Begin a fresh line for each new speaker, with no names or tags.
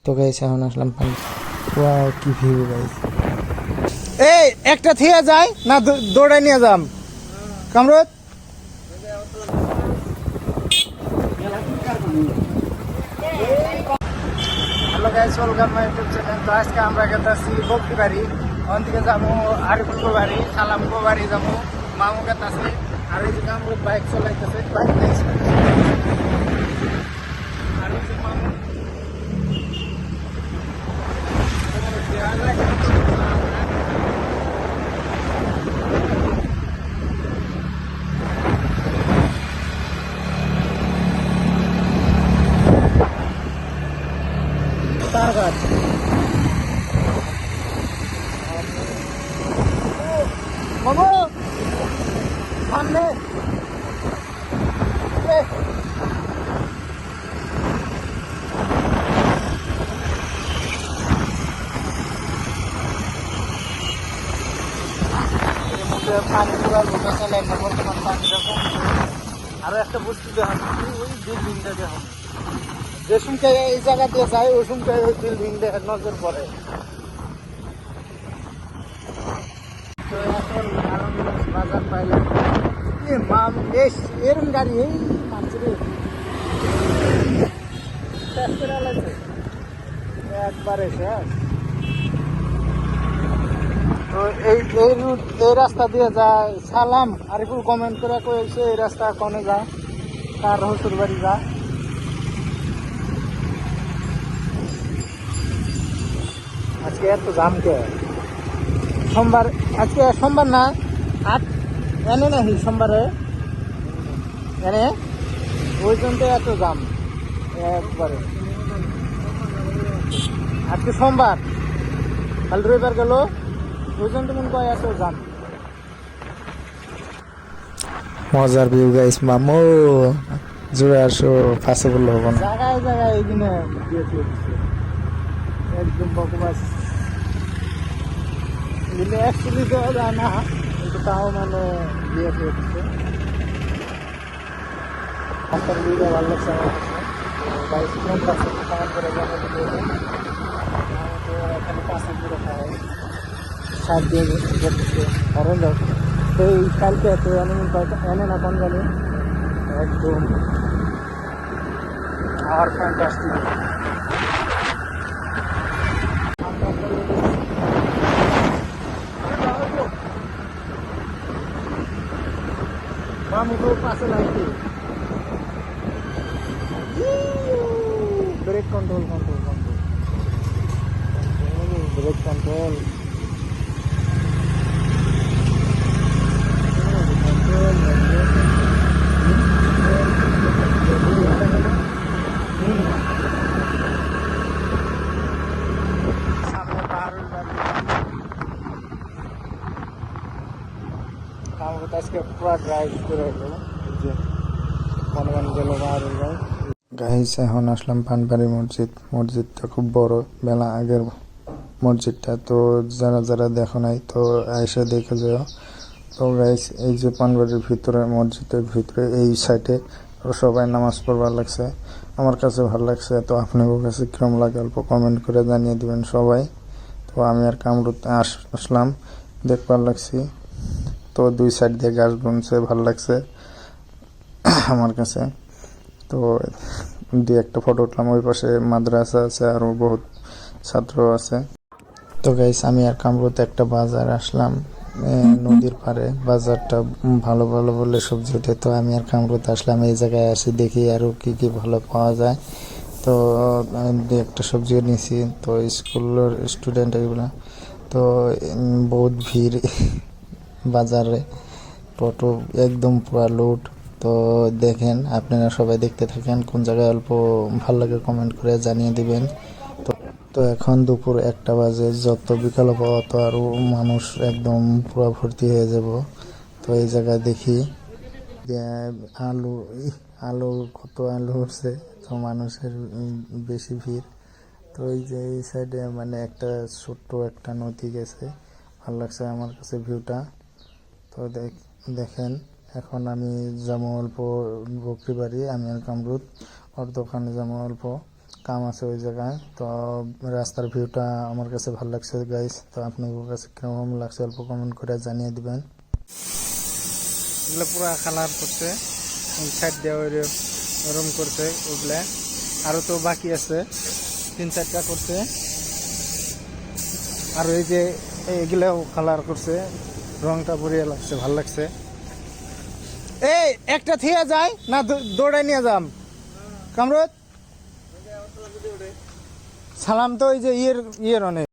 তো গাইস এখন আসলাম পানি। ওয়াও কি ভিউ গাইস। এই একটা থিয়া যায় না দৌড়াই নিয়ে যাম কামরুত। Hello guys, welcome my YouTube channel. তো আজকে আমরা গেছি বকরি বাড়ি, ওখান থেকে যাবো আরিফুল বাড়ি, সালাম বাড়ি যাবো, মামু গেছে। আর এই যে কামরুত বাইক চলাইতেছে, বাইক নাইছে। আর এই যে মামু তার গাছ মামু সামনে পানি পুরা লোকেছে, বর্তমান পানি রকম। আরো একটা বস্তু দেওয়া ওই বিল্ডিংটা দেওয়া, যে সুমকে এই জায়গা দিয়ে যায় ওই সুমকে ওই বিল্ডিং দেখে নজর পড়ে। তো এখন বাজার পাইলাম এরম গাড়ি এই মাঝে একবারে শেষ। তো এই রুট, এই রাস্তা দিয়ে যায় সালাম। আরিফুল কমেন্ট করে কয়েছে এই রাস্তা কনে যায়, কার হসুর বাড়ি যায়। আজকে এত জাম কে? সোমবার, আজকে সোমবার না, হাট এনে নাকি সোমবারে এনে ওই জন্য এত জাম একবারে। আজকে সোমবার, কাল রবিবার গেল, ওই জন্য মনে কয় এত জাম। মজার ভিউ গাইস, মামু জুড়ে আসো, পাশে বললে হবো না। জায়গায় জায়গায় এইখানে একদম বকবাস অ্যাকচুয়ালি দেওয়া যায় না, কিন্তু তাও মানে দিয়ে দিচ্ছে। রাস্তার ভিউটা ভালো লাগছে আমার কাছে। গাইস কোন পাশে কমেন্ট করে জানাতে দিয়েছে। এখানে পাশে পুরো খায় সার দিয়ে করতেছে অরেঞ্জ। এই কালকে এত এনে না কোন জানি একদম আর ফ্যান্টাস্টিক। মামু তো পাশে লাগছে। Brake control control control brake control আজকে পুরো ড্রাইভ করে গেল গাইস। এখন আসলাম পানবাড়ি মসজিদ। মসজিদটা খুব বড়, বেলা আগের মসজিদটা। তো যারা যারা দেখো নাই তো এসে দেখে যাও। তো গাইস এই যে পানবাড়ির ভিতরে, মসজিদের ভিতরে এই সাইডে সবাই নামাজ পড়বার লাগছে, আমার কাছে ভালো লাগছে। তো আপনাদের কাছে কিরম লাগে অল্প কমেন্ট করে জানিয়ে দিবেন সবাই। তো আমি আর কামরুতে আসলাম, দেখবার লাগছি। তো দুই সাইড দিয়ে গাছ বুনছে, ভালো লাগছে আমার কাছে। তো দুই একটা ফটো উঠলাম। ওই পাশে মাদ্রাসা আছে, আরো বহুত ছাত্র আছে। তো গাইস আমি আর কামরুতে একটা বাজার আসলাম, নদীর পাড়ে। বাজারটা ভালো ভালো বলে সবজি উঠে। তো আমি আর কামরুতে আসলাম, এই জায়গায় আসি দেখি আরো কি কি ভালো পাওয়া যায়। তো দুই একটা সবজি নিয়েছি। তো স্কুলের স্টুডেন্ট এগুলো। তো বহুত ভিড় বাজারে, টোটো একদম পুরা লোড। তো দেখেন আপনারা সবাই দেখতে থাকেন, কোন জায়গায় অল্প ভালো লাগে কমেন্ট করে জানিয়ে দিবেন। তো এখন দুপুর 1টা বাজে, যত বিকাল পাওয়া তো আরো মানুষ একদম পুরো ভর্তি হয়ে যাব। তো এই জায়গায় দেখি আলু আলু কত আলু উঠছে, তো মানুষের বেশি ভিড়। তো এই যে এই সাইডে মানে একটা ছোট্ট একটা নদী গেছে, ভালো লাগছে আমার কাছে ভিউটা। তো দেখেন এখন আমি যাবো অল্প বকরি বাড়ি, আমি আর কামরুদ ওর দোকানে যাবো অল্প কাম আছে ওই জায়গায়। তো রাস্তার ভিউটা আমার কাছে ভালো লাগছে গাইস। তো আপনাদের কাছে কেমন লাগছে অল্প কমেন্ট করে জানিয়ে দিবেন। এগুলো পুরা কালার করছে, সাইড দিয়ে ওরম করছে ওগুলা, আরো তো বাকি আছে 3-4টা করছে। আর এই যে এগুলাও কালার করছে, রংটা বড়িয়া লাগছে, ভাল লাগছে। এই একটা থিয়া যায় না দৌড়াই নিয়ে যাম কামরত সালাম। তো ওই যে ইয়ের অনেক